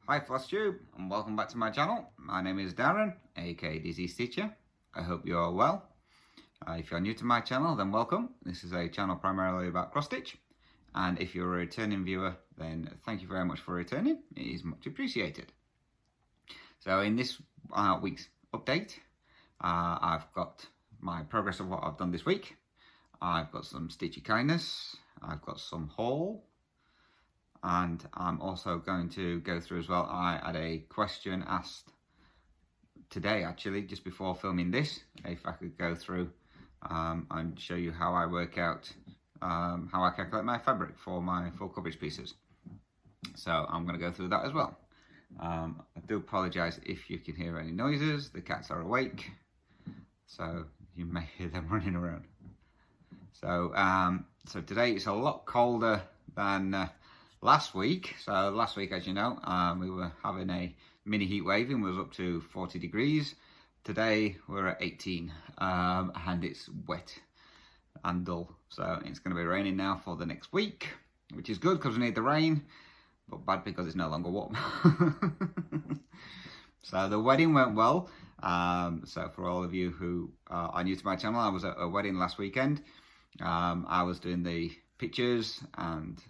Hi Flosstube, and welcome back to my channel. My name is Darren, aka Dizzy Stitcher. I hope you're all well. If you're new to my channel, then welcome. This is a channel primarily about cross stitch, and if you're a returning viewer, then thank you very much for returning. It is much appreciated. So in this week's update, I've got my progress of what I've done this week. I've got some Stitchy kindness, I've got some haul, and I'm also going to go through as well. I had a question asked today, actually, just before filming this, if I could go through and show you how I work out, how I calculate my fabric for my full coverage pieces. So I'm going to go through that as well. I do apologise if you can hear any noises. The cats are awake, so you may hear them running around. So, so today it's a lot colder than last week. So last week, as you know, we were having a mini heat wave and was up to 40 degrees. Today we're at 18 and it's wet and dull. So it's going to be raining now for the next week, which is good because we need the rain, but bad because it's no longer warm. So the wedding went well. So for all of you who are new to my channel, I was at a wedding last weekend. I was doing the pictures and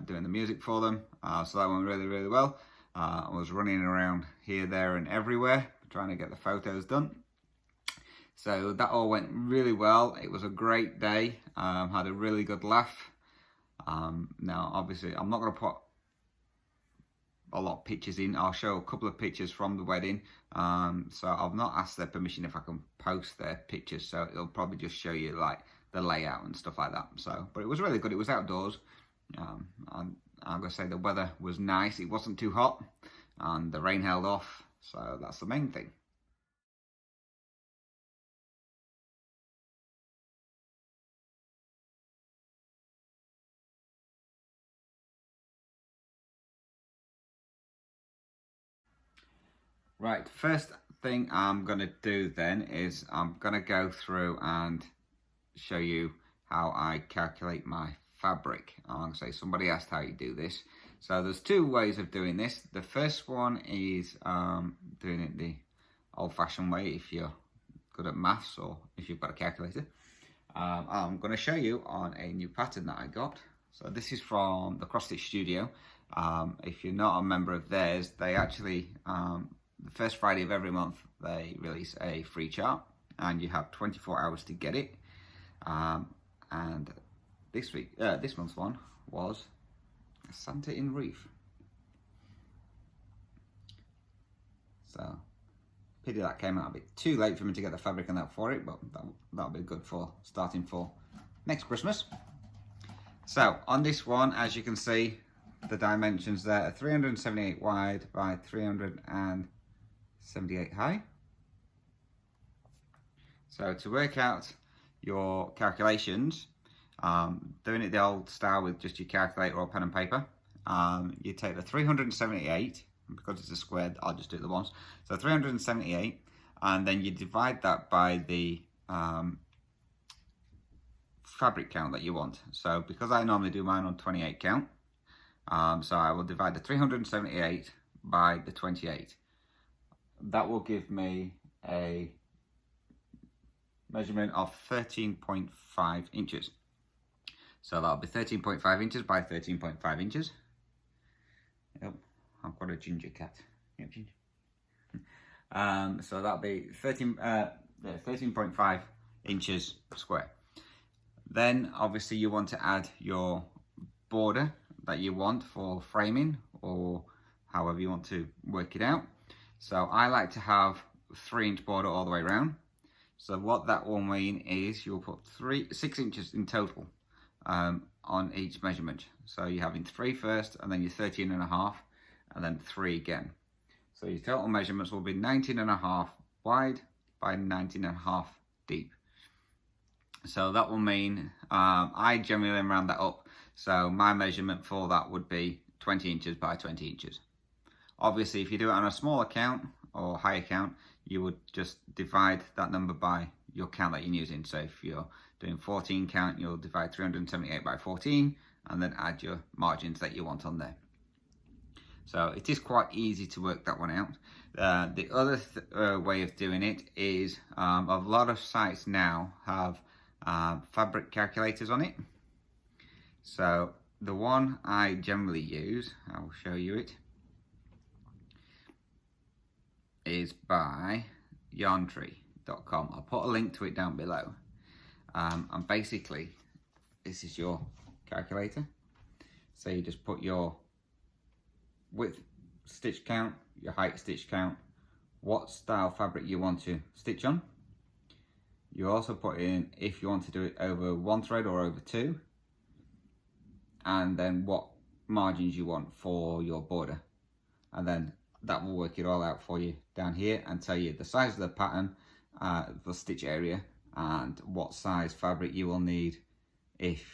doing the music for them, so that went really well. I was running around here, there and everywhere trying to get the photos done, so that all went really well. It was a great day. Had a really good laugh. Now obviously I'm not going to put a lot of pictures in. I'll show a couple of pictures from the wedding, so I've not asked their permission if I can post their pictures, so it'll probably just show you like the layout and stuff like that. So, but it was really good. It was outdoors. And I'm gonna say the weather was nice. It wasn't too hot, and the rain held off. So that's the main thing. Right, first thing I'm gonna do then is I'm gonna go through and show you how I calculate my fabric. I'm gonna say somebody asked how you do this. So there's two ways of doing this. The first one is doing it the old-fashioned way if you're good at maths or if you've got a calculator. I'm going to show you on a new pattern that I got. So this is from the Cross Stitch Studio. If you're not a member of theirs, they actually the first Friday of every month they release a free chart, and you have 24 hours to get it. And this month's one was Santa in Reef. So pity that came out a bit too late for me to get the fabric and that for it, but that'll be good for starting for next Christmas. So on this one, as you can see, the dimensions there are 378 wide by 378 high. So to work out your calculations, doing it the old style with just your calculator or pen and paper, you take the 378, because it's a square, I'll just do it the once. So 378, and then you divide that by the fabric count that you want. So because I normally do mine on 28 count, so I will divide the 378 by the 28. That will give me a measurement of 13.5 inches. So that'll be 13.5 inches by 13.5 inches. Yep, I've got a ginger cat. Yep, ginger. So that'll be 13.5 inches square. Then obviously you want to add your border that you want for framing, or however you want to work it out. So I like to have 3-inch border all the way around. So what that will mean is you'll put 6 inches in total on each measurement. So you're having 3 first, and then you're 13.5, and then 3 again. So your total measurements will be 19.5 wide by 19.5 deep. So that will mean I generally round that up. So my measurement for that would be 20 inches by 20 inches. Obviously, if you do it on a smaller count or higher count, you would just divide that number by your count that you're using. So if you're doing 14 count, you'll divide 378 by 14 and then add your margins that you want on there. So it is quite easy to work that one out. The other way of doing it is a lot of sites now have fabric calculators on it. So the one I generally use, I will show you it, is by yarntree.com. I'll put a link to it down below. And basically, this is your calculator. So you just put your width stitch count, your height stitch count, what style fabric you want to stitch on. You also put in if you want to do it over one thread or over two, and then what margins you want for your border, and then that will work it all out for you down here and tell you the size of the pattern, the stitch area, and what size fabric you will need if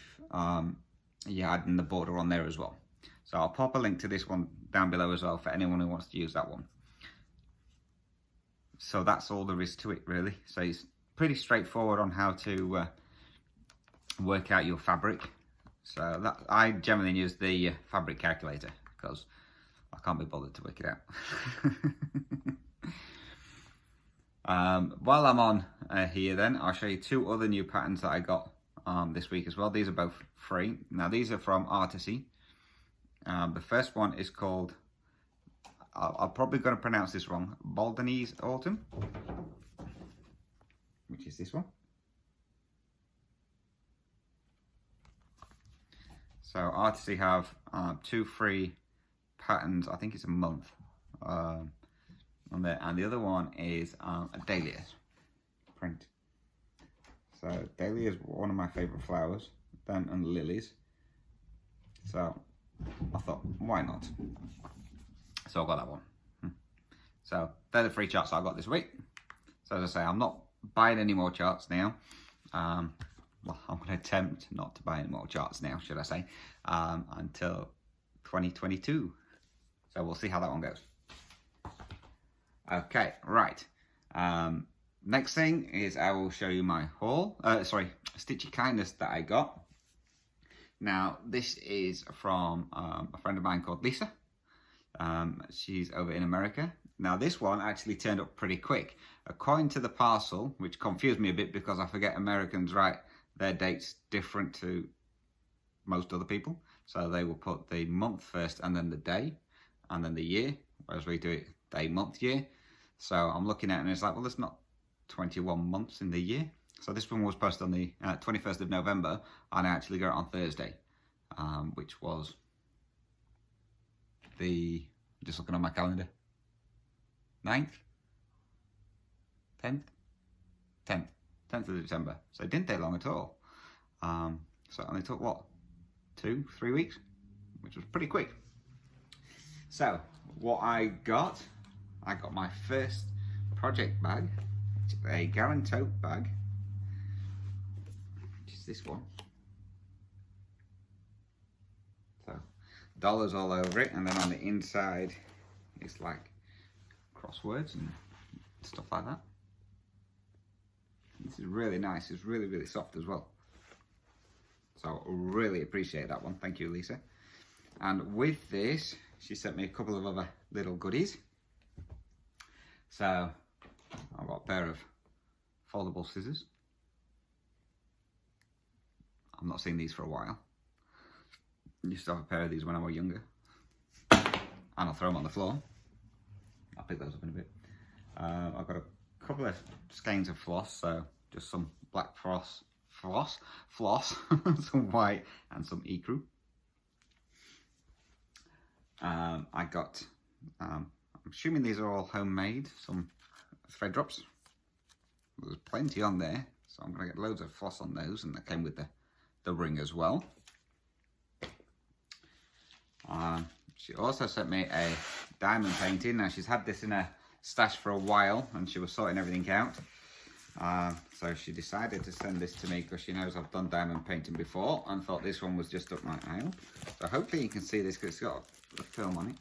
you're adding the border on there as well. So I'll pop a link to this one down below as well for anyone who wants to use that one. So that's all there is to it really. So it's pretty straightforward on how to work out your fabric. So that I generally use the fabric calculator because I can't be bothered to work it out. While I'm on here then, I'll show you two other new patterns that I got this week as well. These are both free. Now these are from Artisy. The first one is called, I'm probably going to pronounce this wrong, Baldanese Autumn, which is this one. So Artisy have 2 free patterns, I think it's a month on there, and the other one is a dahlia print. So dahlia is one of my favourite flowers, them and lilies. So I thought, why not? So I got that one. So they're the free charts I got this week. So as I say, I'm not buying any more charts now. Well, I'm going to attempt not to buy any more charts now, should I say, until 2022. So we'll see how that one goes. Okay, right. Next thing is I will show you my haul. Stitchy Kindness that I got. Now, this is from a friend of mine called Lisa. She's over in America. Now, this one actually turned up pretty quick. According to the parcel, which confused me a bit because I forget Americans write their dates different to most other people. So they will put the month first and then the day and then the year, whereas we do it day, month, year. So I'm looking at it and it's like, well, there's not 21 months in the year. So this one was posted on the 21st of November, and I actually got it on Thursday, which was the, just looking on my calendar, 9th? 10th? 10th of December. So it didn't take long at all. So it only took, what, 2-3 weeks? Which was pretty quick. So, what I got my first project bag, a gallon tote bag, which is this one. So, dollars all over it, and then on the inside, it's like crosswords and stuff like that. This is really nice. It's really, really soft as well. So really appreciate that one. Thank you, Lisa. And with this, she sent me a couple of other little goodies. So I've got a pair of foldable scissors. I've not seen these for a while. I used to have a pair of these when I was younger. And I'll throw them on the floor. I'll pick those up in a bit. I've got a couple of skeins of floss, so just some black floss, some white, and some ecru. I got, I'm assuming these are all homemade, some thread drops. There's plenty on there, so I'm going to get loads of floss on those, and that came with the ring as well. She also sent me a diamond painting. Now, she's had this in her stash for a while, and she was sorting everything out. So she decided to send this to me because she knows I've done diamond painting before and thought this one was just up my alley. So hopefully you can see this because it's got a film on it.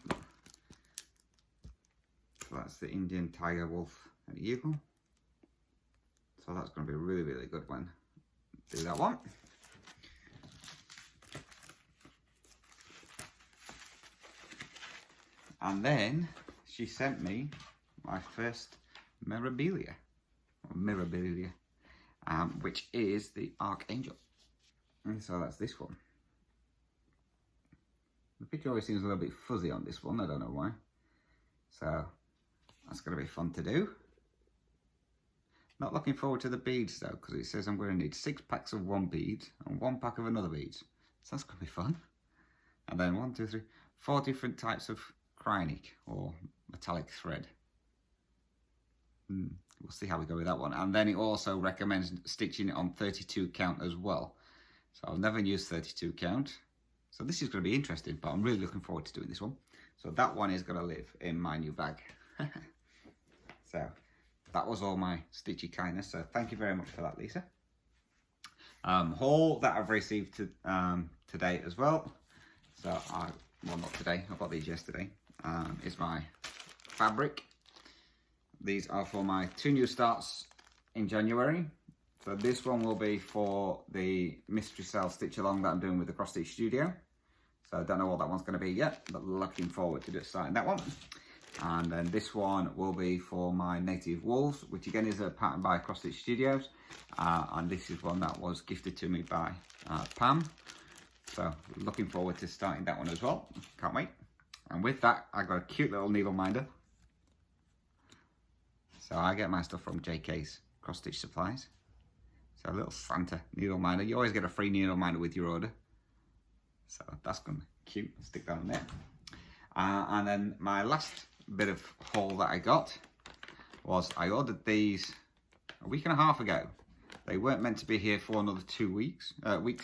So that's the Indian tiger, wolf and eagle. So that's going to be really, really good when I do that one. And then she sent me my first memorabilia, which is the Archangel. And so that's this one. The picture always seems a little bit fuzzy on this one, I don't know why. So that's going to be fun to do. Not looking forward to the beads though, because it says I'm going to need 6 packs of one bead and 1 pack of another bead. So that's going to be fun. And then 1, 2, 3, 4 different types of cryonic or metallic thread. We'll see how we go with that one. And then it also recommends stitching it on 32 count as well. So I've never used 32 count. So this is going to be interesting, but I'm really looking forward to doing this one. So that one is going to live in my new bag. So that was all my Stitchy kindness. So thank you very much for that, Lisa. Haul that I've received today as well. So well, not today, I got these yesterday. Is my fabric. These are for my 2 new starts in January. So this one will be for the Mystery Cell Stitch Along that I'm doing with the Cross Stitch Studio. So I don't know what that one's going to be yet, but looking forward to just starting that one. And then this one will be for my Native Wolves, which again is a pattern by Cross Stitch Studios. And this is one that was gifted to me by Pam. So looking forward to starting that one as well. Can't wait. And with that, I got a cute little needle minder. So I get my stuff from JK's Cross Stitch Supplies. So a little Santa needle minder. You always get a free needle minder with your order. So that's going to be cute. Stick that on there. And then my last bit of haul that I got was I ordered these a week and a half ago. They weren't meant to be here for another 2 weeks,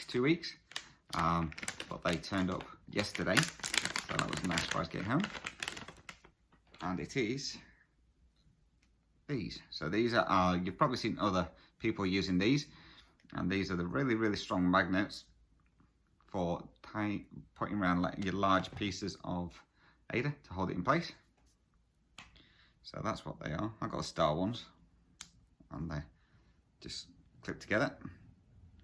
2 weeks. But they turned up yesterday. So that was a nice surprise getting home. And it is these. So these are, you've probably seen other people using these. And these are the really, really strong magnets for putting around like your large pieces of Haed to hold it in place. So that's what they are. I've got the star ones. And they just clip together.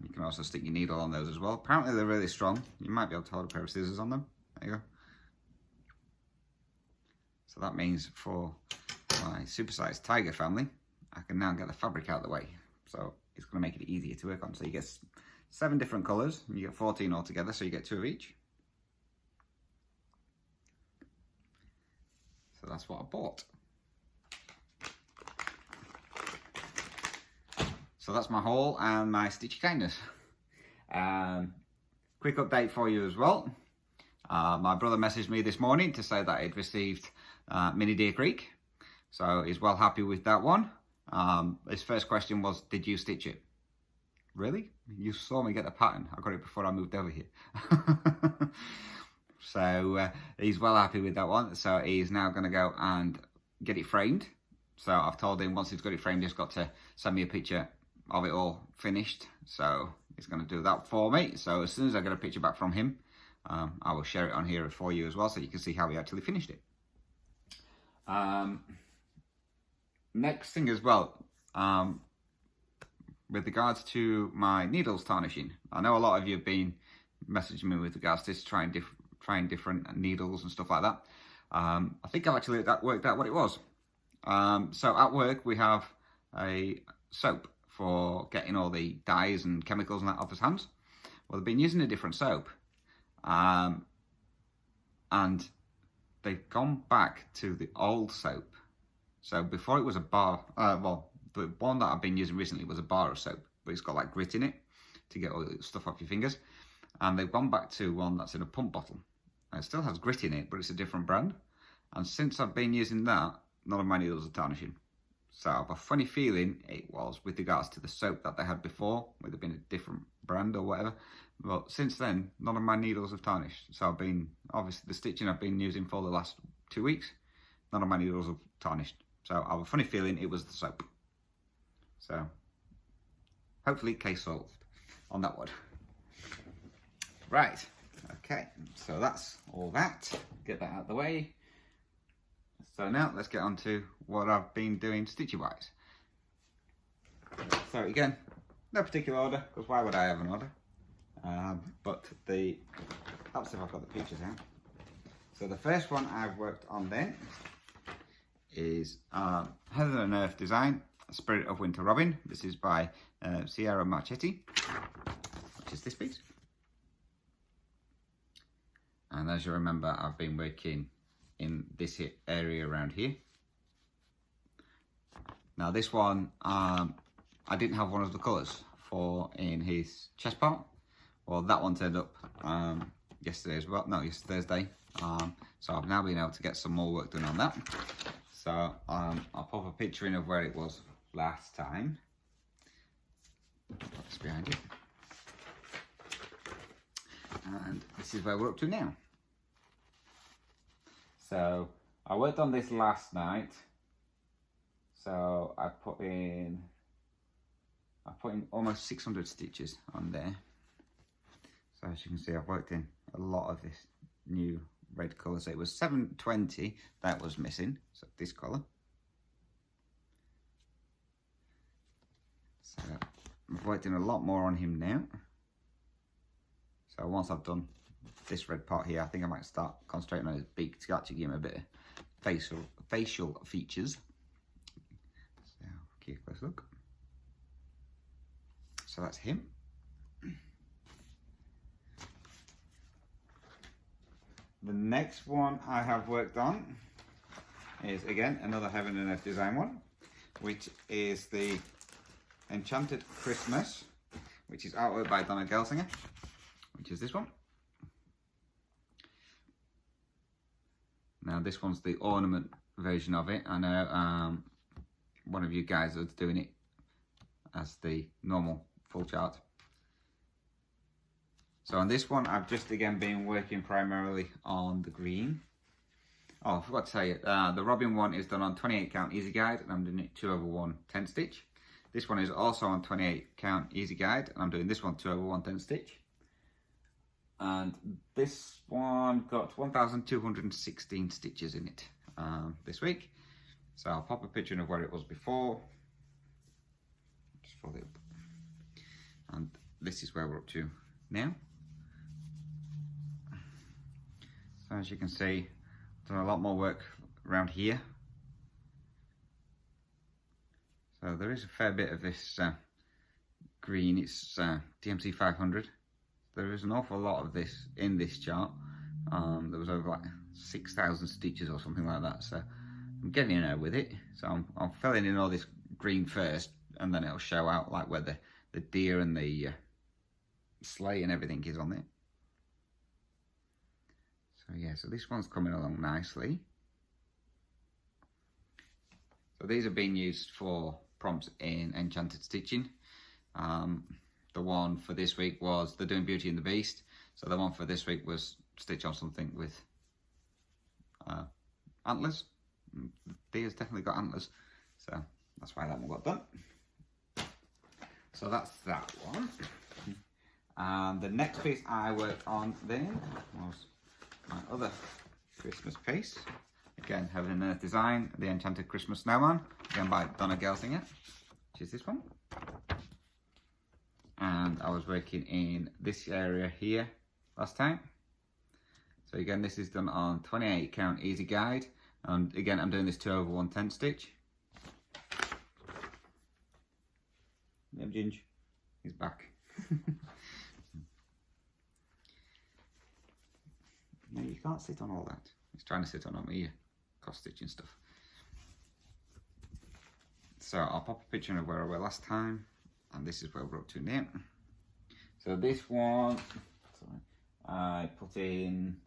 You can also stick your needle on those as well. Apparently they're really strong. You might be able to hold a pair of scissors on them. There you go. So that means for my supersized tiger family, I can now get the fabric out of the way. So it's going to make it easier to work on. So you get 7 different colours. You get 14 altogether, so you get 2 of each. So that's what I bought. So that's my haul and my Stitchy kindness. Quick update for you as well. My brother messaged me this morning to say that he'd received Mini Deer Creek. So he's well happy with that one. His first question was, did you stitch it? Really? You saw me get the pattern. I got it before I moved over here. So he's well happy with that one. So he's now going to go and get it framed. So I've told him once he's got it framed, he's got to send me a picture of it all finished. So he's going to do that for me. So as soon as I get a picture back from him, I will share it on here for you as well, so you can see how he actually finished it. Next thing as well, with regards to my needles tarnishing, I know a lot of you have been messaging me with regards to this, trying different needles and stuff like that. I think I've actually worked out what it was. So at work we have a soap for getting all the dyes and chemicals and that off his hands. Well, they've been using a different soap. And they've gone back to the old soap. So before it was a bar, well, the one that I've been using recently was a bar of soap, but it's got like grit in it to get all the stuff off your fingers. And they've gone back to one that's in a pump bottle. And it still has grit in it, but it's a different brand. And since I've been using that, none of my needles are tarnishing. So I have a funny feeling it was with regards to the soap that they had before, would have been a different brand or whatever. But since then, none of my needles have tarnished. So I've been, obviously the stitching I've been using for the last 2 weeks, none of my needles have tarnished. So I have a funny feeling it was the soap. So hopefully case solved on that one. Right, okay, so that's all that. Get that out of the way. So now let's get on to what I've been doing stitchy-wise. So again, no particular order, because why would I have an order? But let's see if I've got the pictures out. So the first one I've worked on then is Heaven and Earth Design, Spirit of Winter Robin. This is by Sierra Marchetti, which is this piece. And as you remember, I've been working in this area around here. Now this one, I didn't have one of the colours for in his chest part. Well, that one turned up yesterday as well. No, yesterday Thursday. So I've now been able to get some more work done on that. So I'll pop a picture in of where it was last time. What's behind it? And this is where we're up to now. So I worked on this last night. So I put in almost 600 stitches on there. So as you can see, I've worked in a lot of this new red colour. So it was 720 that was missing, so this colour. So I've worked in a lot more on him now. So once I've done this red part here, I think I might start concentrating on his beak to actually give him a bit of facial features. So keep a close look. So that's him. The next one I have worked on is again another Heaven and Earth Design one, which is the Enchanted Christmas, which is artwork by Donna Gelsinger, which is this one. Now this one's the ornament version of it. I know one of you guys is doing it as the normal full chart. So on this one, I've just again been working primarily on the green. Oh, I forgot to tell you, the Robin one is done on 28 count easy guide, and I'm doing it 2/1 10 stitch. This one is also on 28 count easy guide, and I'm doing this one 2/1 10 stitch. And this one got 1,216 stitches in it this week. So I'll pop a picture of where it was before. Just fold it up. And this is where we're up to now. So as you can see, I've done a lot more work around here. So there is a fair bit of this green. It's DMC 500. There is an awful lot of this in this chart. There was over like 6,000 stitches or something like that. So I'm getting in there with it. So I'm filling in all this green first, and then it'll show out like where the deer and the sleigh and everything is on it. So yeah, so this one's coming along nicely. So these are being used for prompts in Enchanted Stitching. The one for this week was they're doing Beauty and the Beast. So the one for this week was stitch on something with antlers. Thea's definitely got antlers, so that's why that one got done. So that's that one. And the next piece I worked on then was my other Christmas piece. Again, Heaven and Earth Design, the Enchanted Christmas Snowman, again by Donna Gelsinger, which is this one. And I was working in this area here last time. So again, this is done on 28 count easy guide. And again, I'm doing this 2/1 10 stitch. Yep, Ginge, he's back. No, you can't sit on all that. He's trying to sit on me cross stitching stuff. So I'll pop a picture of where I were last time, and this is where we're up to now. So this one, sorry, I put in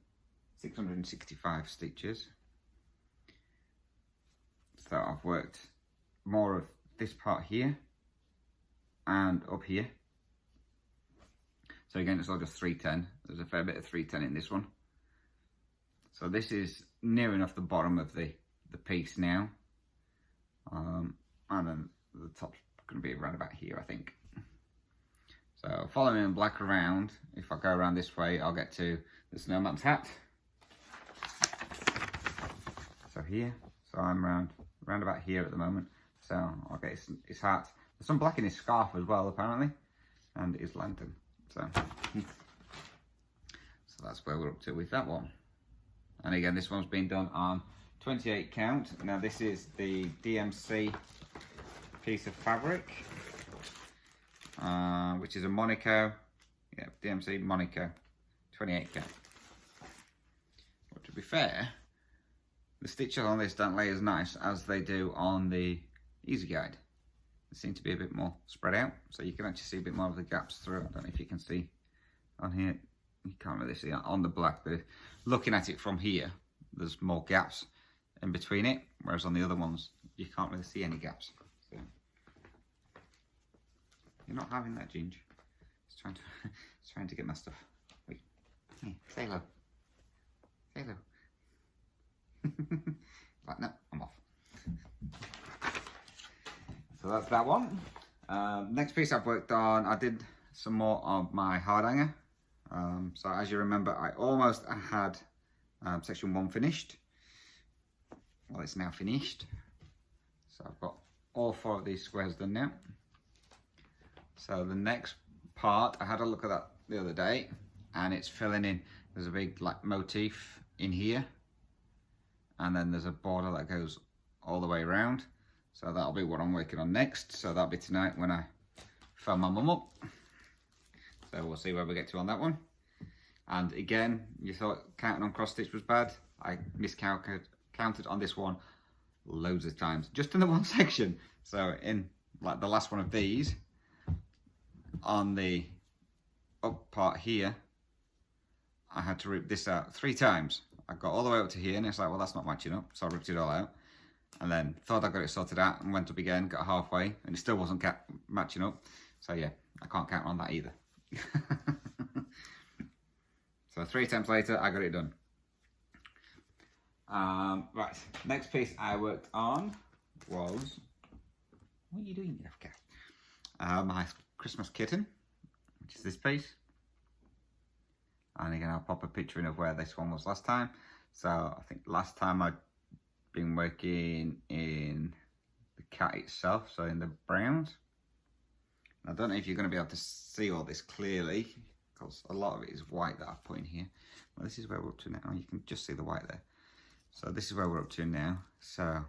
665 stitches. So I've worked more of this part here and up here. So again, it's all just 310. There's a fair bit of 310 in this one. So this is near enough the bottom of the piece now. And then the top's going to be around about here, I think. So following in black around, if I go around this way, I'll get to the snowman's hat. So here, so I'm around about here at the moment. So I'll get his hat. There's some black in his scarf as well, apparently, and his lantern. So that's where we're up to with that one. And again, this one's been done on 28 count. Now this is the DMC piece of fabric, which is a Monaco, yeah, DMC Monaco, 28 count. But to be fair, the stitches on this don't lay as nice as they do on the Easy Guide. They seem to be a bit more spread out, so you can actually see a bit more of the gaps through. I don't know if you can see on here. You can't really see on the black, but looking at it from here, there's more gaps in between it, whereas on the other ones, you can't really see any gaps. So, you're not having that, Ginge. It's trying to get my stuff. Wait, hey, say hello. Say hello. Right, no, I'm off. So that's that one. Next piece I've worked on, I did some more of my hard hanger. So as you remember, I almost had section 1 finished. Well, it's now finished. So I've got all 4 of these squares done now. So the next part, I had a look at that the other day, and it's filling in. There's a big like motif in here, and then there's a border that goes all the way around. So that'll be what I'm working on next. So that'll be tonight when I phone my mum up. So we'll see where we get to on that one. And again, you thought counting on cross stitch was bad. I counted on this one loads of times, just in the one section. So in like the last one of these, on the up part here, I had to rip this out 3 times. I got all the way up to here and it's like, well, that's not matching up. So I ripped it all out. And then thought I got it sorted out and went up again, got halfway, and it still wasn't matching up. So yeah, I can't count on that either. So 3 attempts later, I got it done. Right, next piece I worked on was, what are you doing, Jeffka? My Christmas kitten, which is this piece. And again, I'll pop a picture in of where this one was last time. So I think last time I'd been working in the cat itself, so in the browns. I don't know if you're going to be able to see all this clearly, because a lot of it is white that I've put in here. Well, this is where we're up to now. You can just see the white there. So this is where we're up to now. So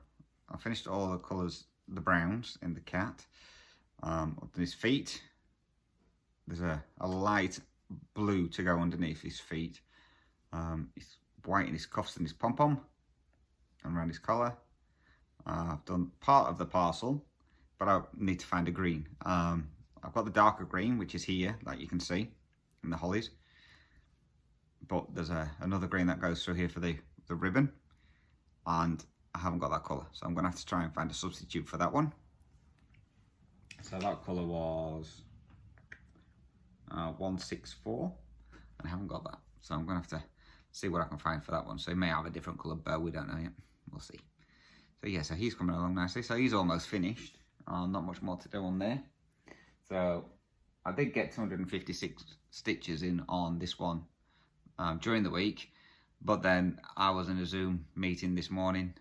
I finished all the colours, the browns in the cat. Up his feet, there's a light blue to go underneath his feet. It's white in his cuffs and his pom-pom, and around his collar. I've done part of the parcel, but I need to find a green. I've got the darker green, which is here, like you can see, in the hollies. But there's another green that goes through here for the ribbon, and I haven't got that colour, so I'm going to have to try and find a substitute for that one. So that colour was 164, and I haven't got that. So I'm going to have to see what I can find for that one. So he may have a different colour bow, we don't know yet. We'll see. So yeah, so he's coming along nicely. So he's almost finished. Not much more to do on there. So I did get 256 stitches in on this one during the week. But then I was in a Zoom meeting this morning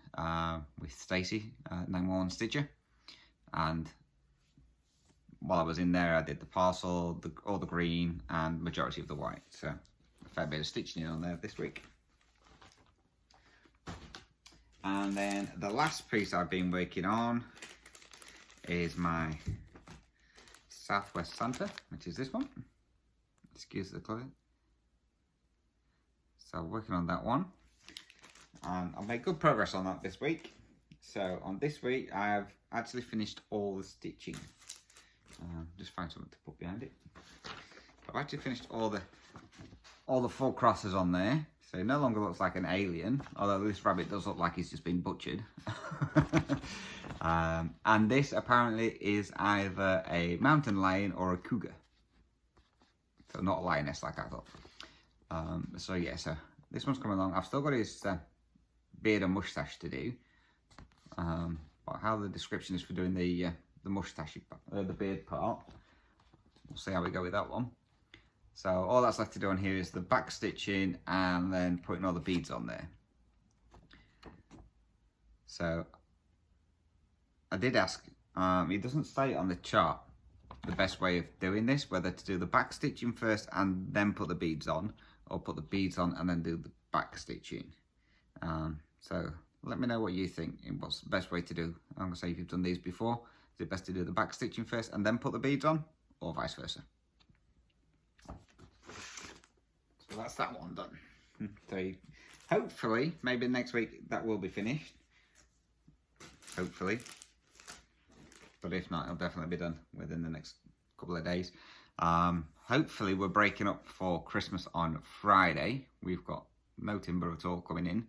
with Stacey, 911 Stitcher. And while I was in there, I did the parcel, all the green, and majority of the white. So a fair bit of stitching in on there this week. And then the last piece I've been working on is my Southwest Santa, which is this one. Excuse the colour. So working on that one. And I've made good progress on that this week. So on this week, I've actually finished all the stitching. Just find something to put behind it. I've actually finished all the full crosses on there. So it no longer looks like an alien, although this rabbit does look like he's just been butchered. And this apparently is either a mountain lion or a cougar. So not a lioness like I thought. So yeah, so this one's coming along. I've still got his beard and moustache to do. But how the description is for doing the moustache, the beard part, we'll see how we go with that one. So all that's left to do on here is the back stitching and then putting all the beads on there. So I did ask, it doesn't say on the chart the best way of doing this, whether to do the back stitching first and then put the beads on, or put the beads on and then do the back stitching. So let me know what you think and what's the best way to do. I'm going to say if you've done these before, is it best to do the back stitching first and then put the beads on, or vice versa? So that's that one done. So hopefully, maybe next week that will be finished. Hopefully. But if not, it'll definitely be done within the next couple of days. Hopefully we're breaking up for Christmas on Friday. We've got no timber at all coming in.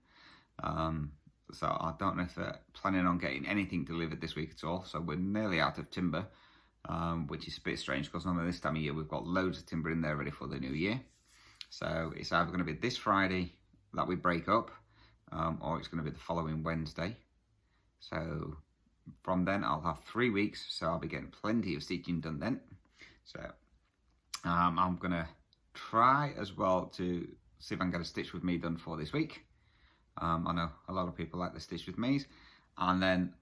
So I don't know if they're planning on getting anything delivered this week at all. So we're nearly out of timber, which is a bit strange because normally this time of year we've got loads of timber in there ready for the new year. So it's either going to be this Friday that we break up, or it's going to be the following Wednesday. So from then I'll have 3 weeks, so I'll be getting plenty of stitching done then. So I'm going to try as well to see if I can get a stitch with me done for this week. I know a lot of people like the stitch with me's. And then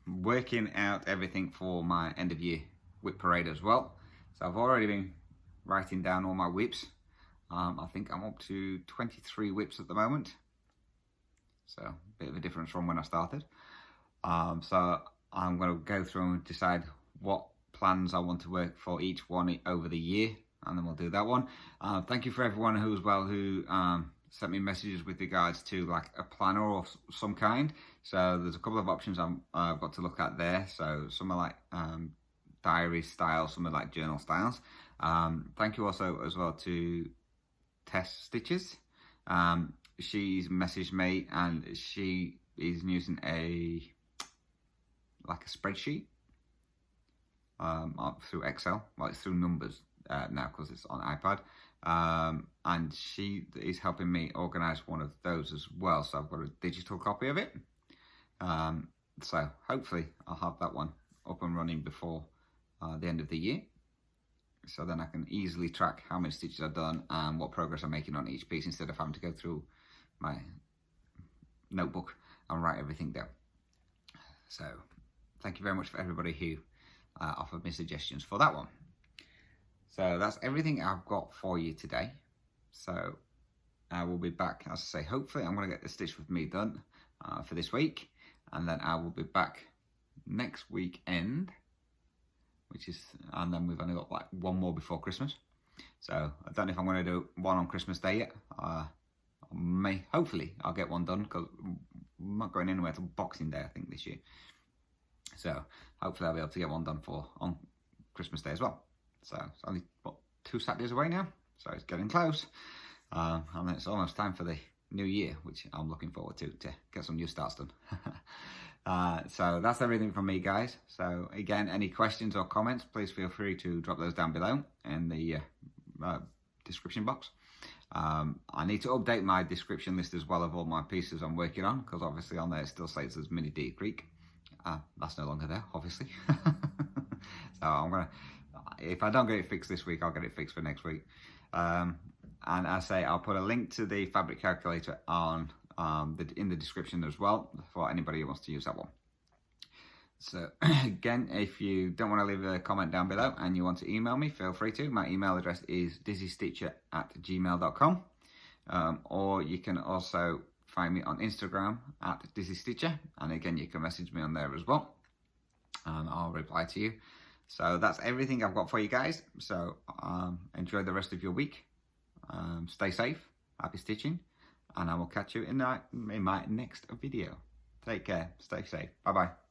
working out everything for my end of year whip parade as well. So I've already been writing down all my whips. I think I'm up to 23 whips at the moment. So a bit of a difference from when I started. So I'm going to go through and decide what plans I want to work for each one over the year, and then we'll do that one. Thank you for everyone who sent me messages with regards to like a planner of some kind. So there's a couple of options I've got to look at there. So some are like diary style, some are like journal styles. Thank you also as well to Test Stitches. She's messaged me and she is using a spreadsheet through Excel. Well, it's through numbers now because it's on iPad, and she is helping me organize one of those as well, so I've got a digital copy of it. So hopefully I'll have that one up and running before the end of the year, so then I can easily track how many stitches I've done and what progress I'm making on each piece, instead of having to go through my notebook and write everything down. So thank you very much for everybody who offered me suggestions for that one. So that's everything I've got for you today. So I will be back, as I say, hopefully I'm going to get the stitch with me done for this week, and then I will be back next weekend, and then we've only got like one more before Christmas. So I don't know if I'm going to do one on Christmas Day yet. Hopefully I'll get one done, because I'm not going anywhere till Boxing Day, I think, this year. So hopefully I'll be able to get one done on Christmas Day as well. So it's only, 2 Saturdays away now, so it's getting close. And then it's almost time for the new year, which I'm looking forward to get some new starts done. So that's everything from me, guys. So again, any questions or comments, please feel free to drop those down below in the description box. I need to update my description list as well of all my pieces I'm working on, because obviously on there it still says there's Mini Deer Creek. That's no longer there, obviously. So I'm gonna, if I don't get it fixed this week, I'll get it fixed for next week. And I say I'll put a link to the fabric calculator on in the description as well for anybody who wants to use that one. So again, if you don't want to leave a comment down below and you want to email me, feel free to. My email address is dizzystitcher@gmail.com, or you can also find me on Instagram @dizzystitcher, and again you can message me on there as well, and I'll reply to you. So that's everything I've got for you guys. So enjoy the rest of your week. Stay safe, happy stitching, and I will catch you in my next video. Take care, stay safe, bye bye.